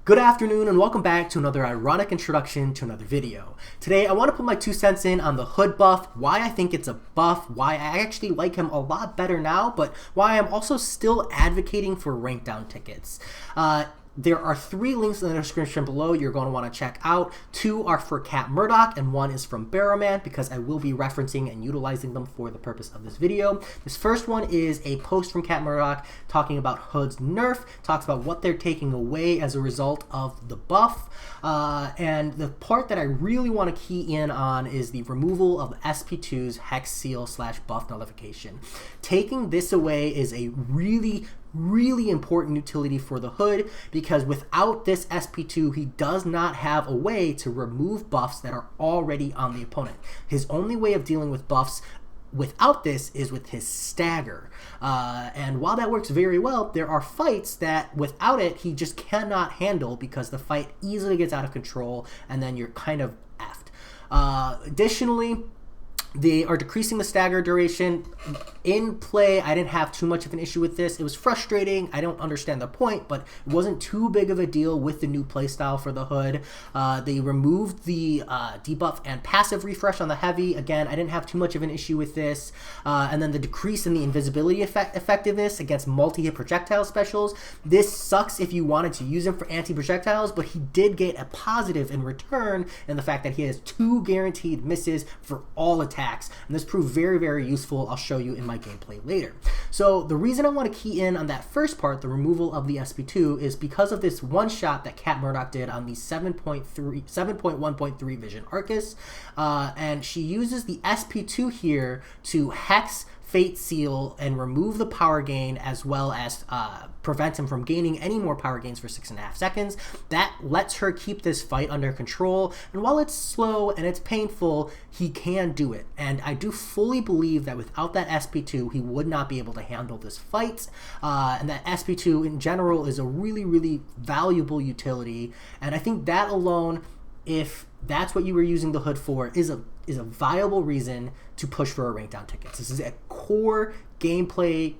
Good afternoon and welcome back to another ironic introduction to another video. Today I want to put my 2 cents in on the Hood buff, why I think it's a buff, why I actually like him a lot better now, but why I'm also still advocating for rank down tickets. There are 3 links in the description below you're going to want to check out. 2 are for Murdock and 1 is from Bero because I will be referencing and utilizing them for the purpose of this video. This first one is a post from Murdock talking about Hood's nerf, talks about what they're taking away as a result of the buff. And the part that I really want to key in on is the removal of SP2's hex seal / buff nullification. Taking this away is a really important utility for the Hood, because without this SP2 he does not have a way to remove buffs that are already on the opponent. His only way of dealing with buffs without this is with his stagger, and while that works very well, there are fights that without it he just cannot handle because the fight easily gets out of control and then you're kind of effed. Additionally, they are decreasing the stagger duration. In play, I didn't have too much of an issue with this. It was frustrating. I don't understand the point, but it wasn't too big of a deal with the new playstyle for the Hood. They removed the debuff and passive refresh on the heavy. Again, I didn't have too much of an issue with this. And then the decrease in the invisibility effectiveness against multi-hit projectile specials. This sucks if you wanted to use him for anti-projectiles, but he did get a positive in return in the fact that he has 2 guaranteed misses for all attacks. And this proved very useful. I'll show you in my gameplay later. So the reason I want to key in on that first part, the removal of the SP2, is because of this one shot that Murdock did on the 7.1.3 Vision Arcus, and she uses the SP2 here to hex Fate Seal and remove the power gain, as well as prevent him from gaining any more power gains for 6.5 seconds. That lets her keep this fight under control, and while it's slow and it's painful, he can do it. And I do fully believe that without that SP2, he would not be able to handle this fight, and that SP2 in general is a really valuable utility, and I think that alone, if that's what you were using the Hood for, is a viable reason to push for a rank down tickets. This is a core gameplay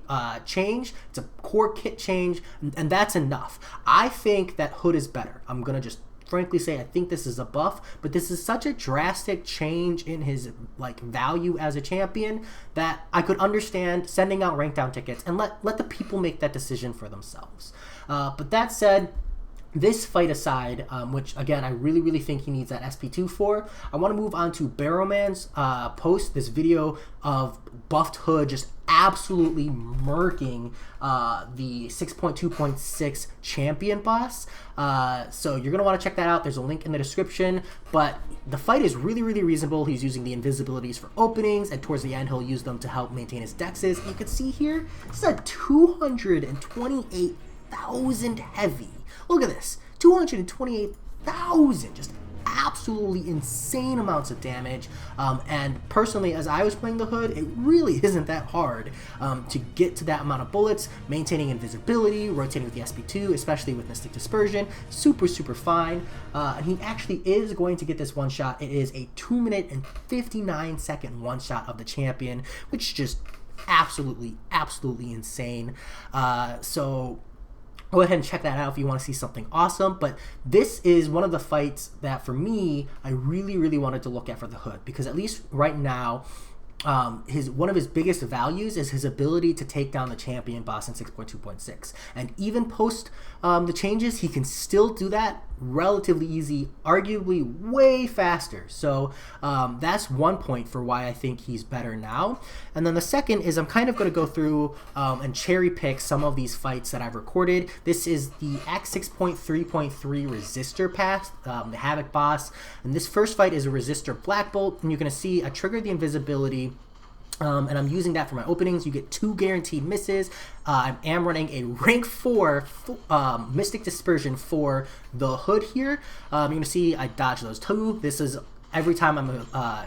change. It's a core kit change, and that's enough. I think that Hood is better. I'm gonna just frankly say I think this is a buff, but this is such a drastic change in his value as a champion that I could understand sending out rank down tickets and let the people make that decision for themselves. But that said, this fight aside, which again I really think he needs that SP2 for, I want to move on to Beroman's post, this video of buffed Hood just absolutely murking the 6.2.6 champion boss. So you're going to want to check that out. There's a link in the description, but the fight is really reasonable. He's using the invisibilities for openings, and towards the end he'll use them to help maintain his dexes. You can see here, this is a 228,000 heavy. Look at this, 228,000, just absolutely insane amounts of damage. And personally, as I was playing the Hood, it really isn't that hard to get to that amount of bullets, maintaining invisibility, rotating with the SP2, especially with Mystic Dispersion, super fine. And he actually is going to get this one shot. It is a 2 minute and 59 second one shot of the champion, which is just absolutely insane. So go ahead and check that out if you want to see something awesome. But this is one of the fights that for me I really wanted to look at for the Hood, because at least right now one of his biggest values is his ability to take down the champion boss in 6.2.6, and even post the changes he can still do that relatively easy, arguably way faster. So that's one point for why I think he's better now. And then the second is I'm kind of going to go through and cherry pick some of these fights that I've recorded. This is the Act 6.3.3 resistor pass, the Havoc boss, and this first fight is a resistor Black Bolt, and you're going to see I triggered the invisibility. And I'm using that for my openings. You get 2 guaranteed misses. I am running a rank 4 Mystic Dispersion for the Hood here. You're going to see I dodge those 2. This is every time I'm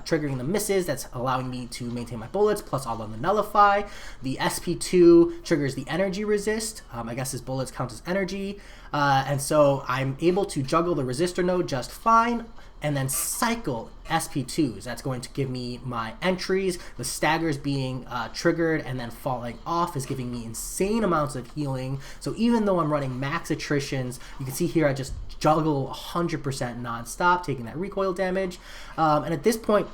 triggering the misses, that's allowing me to maintain my bullets, plus all of the nullify. The SP2 triggers the energy resist. I guess his bullets count as energy. And so I'm able to juggle the resistor node just fine. and then cycle SP2s. That's going to give me my entries. The staggers being triggered and then falling off is giving me insane amounts of healing. So even though I'm running max attritions, you can see here I just juggle 100% non-stop, taking that recoil damage. And at this point,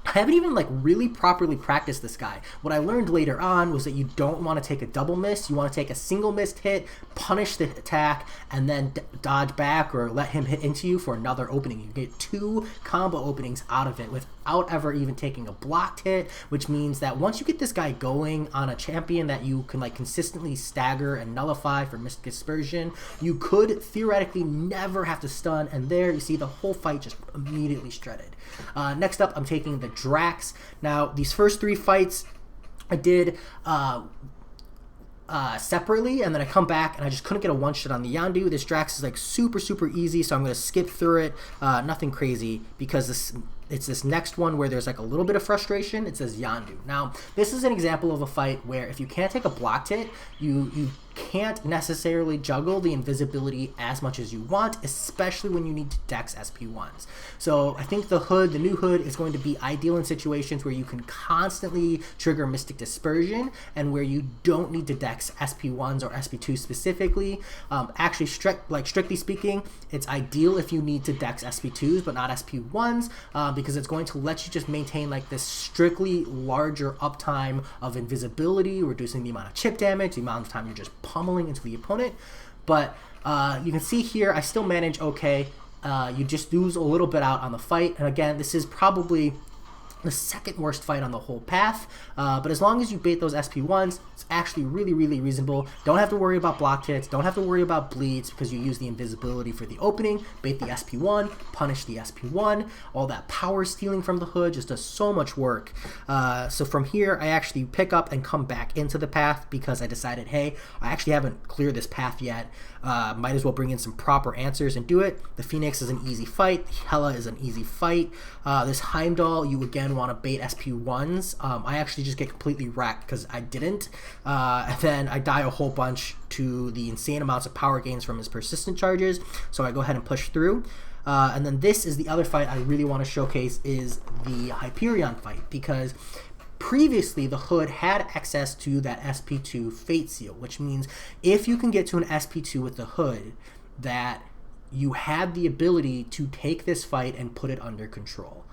I haven't even like really properly practiced this guy. What I learned later on was that you don't want to take a double miss. You want to take a single missed hit, punish the attack, and then dodge back or let him hit into you for another opening. You get 2 combo openings out of it without ever even taking a blocked hit, which means that once you get this guy going on a champion that you can like consistently stagger and nullify for Mystic Dispersion, you could theoretically never have to stun, and there you see the whole fight just immediately shredded. Next up, I'm taking the Drax. Now, these first 3 fights I did separately, and then I come back and I just couldn't get a one-shot on the Yondu. This Drax is like super easy, so I'm going to skip through it. Nothing crazy, because it's this next one where there's like a little bit of frustration. It says Yondu. Now, this is an example of a fight where if you can't take a blocked hit, you can't necessarily juggle the invisibility as much as you want, especially when you need to dex SP1s. So I think the new hood is going to be ideal in situations where you can constantly trigger Mystic Dispersion and where you don't need to dex SP1s or SP2 specifically. Actually, strictly speaking, it's ideal if you need to dex SP2s but not SP1s, because it's going to let you just maintain like this strictly larger uptime of invisibility, reducing the amount of chip damage, the amount of time you're just pummeling into the opponent. But you can see here I still manage okay. You just lose a little bit out on the fight, and again, this is probably the second worst fight on the whole path, but as long as you bait those SP1s, it's actually really reasonable. Don't have to worry about block hits, don't have to worry about bleeds, because you use the invisibility for the opening, bait the SP1, punish the SP1, all that power stealing from the hood just does so much work. So from here, I actually pick up and come back into the path because I decided, hey, I actually haven't cleared this path yet. Might as well bring in some proper answers and do it. The Phoenix is an easy fight. Hela is an easy fight. This Heimdall, you again want to bait SP1s. I actually just get completely wrecked because I didn't. And then I die a whole bunch to the insane amounts of power gains from his persistent charges. So I go ahead and push through. And then this is the other fight I really want to showcase, is the Hyperion fight, because previously the hood had access to that SP2 Fate Seal, which means if you can get to an SP2 with the hood, that you had the ability to take this fight and put it under control.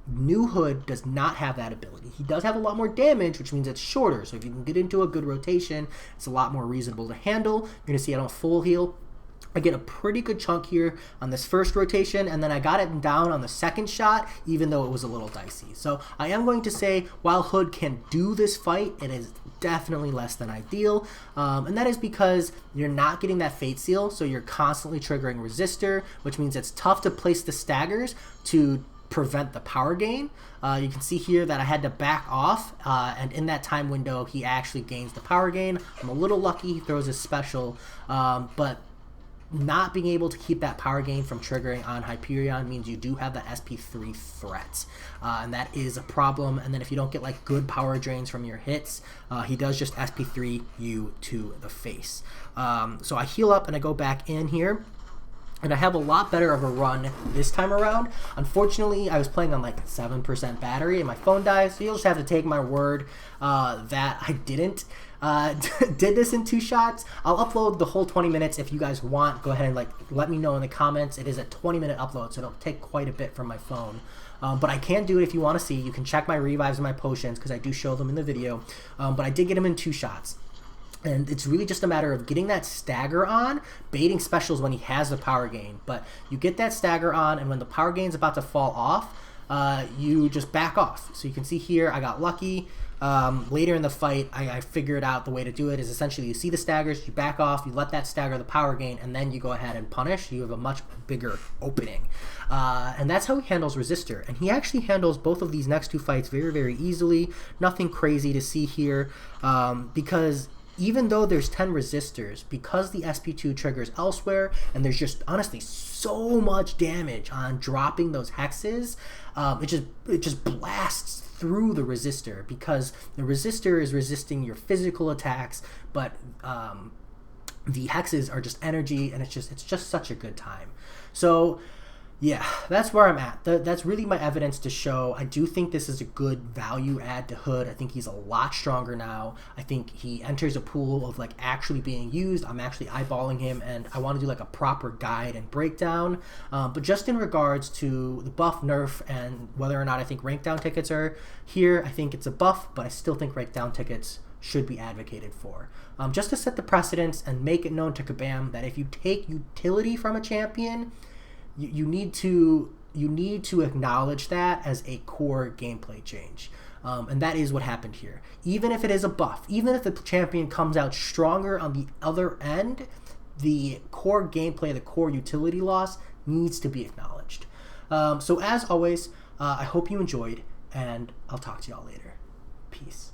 New hood does not have that ability. He does have a lot more damage, which means it's shorter, so if you can get into a good rotation, it's a lot more reasonable to handle. You're going to see I don't full heal. I get a pretty good chunk here on this first rotation, and then I got it down on the second shot, even though it was a little dicey. So I am going to say, while hood can do this fight, it is definitely less than ideal, and that is because you're not getting that Fate Seal, so you're constantly triggering Resistor, which means it's tough to place the staggers to prevent the power gain. You can see here that I had to back off, and in that time window, he actually gains the power gain. I'm a little lucky he throws his special, but not being able to keep that power gain from triggering on Hyperion means you do have that SP3 threat, and that is a problem. And then if you don't get like good power drains from your hits, he does just SP3 you to the face. So I heal up and I go back in here, and I have a lot better of a run this time around. Unfortunately, I was playing on like 7% battery and my phone died, so you'll just have to take my word that I didn't did this in 2 shots. I'll upload the whole 20 minutes if you guys want. Go ahead and like let me know in the comments. It is a 20-minute upload, so it'll take quite a bit from my phone. But I can do it if you want to see. You can check my revives and my potions because I do show them in the video. But I did get them in 2 shots. And it's really just a matter of getting that stagger on, baiting specials when he has the power gain. But you get that stagger on, and when the power gain is about to fall off, you just back off. So you can see here, I got lucky. Later in the fight, I figured out the way to do it is essentially you see the staggers, you back off, you let that stagger the power gain, and then you go ahead and punish. You have a much bigger opening. And that's how he handles Resistor. And he actually handles both of these next 2 fights very easily. Nothing crazy to see here, because even though there's 10 resistors, because the SP2 triggers elsewhere, and there's just honestly so much damage on dropping those hexes, it just blasts through the resistor, because the resistor is resisting your physical attacks, but the hexes are just energy, and it's just such a good time. So Yeah, that's where I'm at. That's really my evidence to show I do think this is a good value add to Hood. I think he's a lot stronger now. I think he enters a pool of like actually being used. I'm actually eyeballing him, and I want to do like a proper guide and breakdown. But just in regards to the buff, nerf, and whether or not I think rank down tickets are here, I think it's a buff, but I still think rank down tickets should be advocated for. Just to set the precedence and make it known to Kabam that if you take utility from a champion, you need to acknowledge that as a core gameplay change, and that is what happened here. Even if it is a buff, even if the champion comes out stronger on the other end, the core gameplay, the core utility loss needs to be acknowledged. So as always, I hope you enjoyed, and I'll talk to y'all later. Peace.